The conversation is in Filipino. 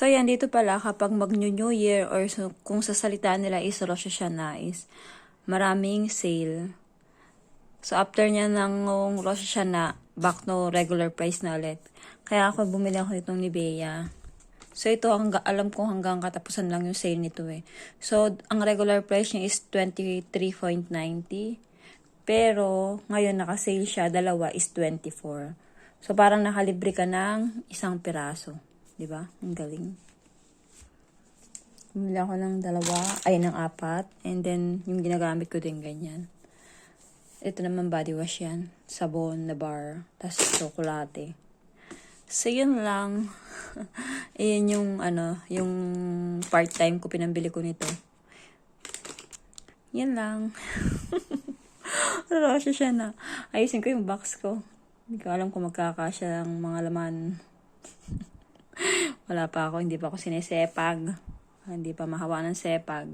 So, yan, dito pala, kapag mag-New Year or kung sa salita nila is Rosh Hashanah is maraming sale. So, after niya ng Rosh Hashanah, back to regular price na ulit. Kaya ako bumili ako nitong Nivea. So, ito, alam ko hanggang katapusan lang yung sale nito eh. So, ang regular price niya is 23.90. Pero, ngayon naka-sale siya, dalawa is 24. So, parang nakalibre ka ng isang piraso. Diba? Ang galing. Bumili ako ng ng apat. And then, yung ginagamit ko din ganyan. Ito naman body wash yan. Sabon na bar. Tapos tsokolate. So, yun lang. Ayan yung, yung part-time ko, pinambili ko nito. Yan lang. Rasya siya na. Ayusin ko yung box ko. Hindi ko alam kung magkakasya ang mga laman. Wala pa ako, hindi pa ako sinesepag. Hindi pa mahawa ng sepag.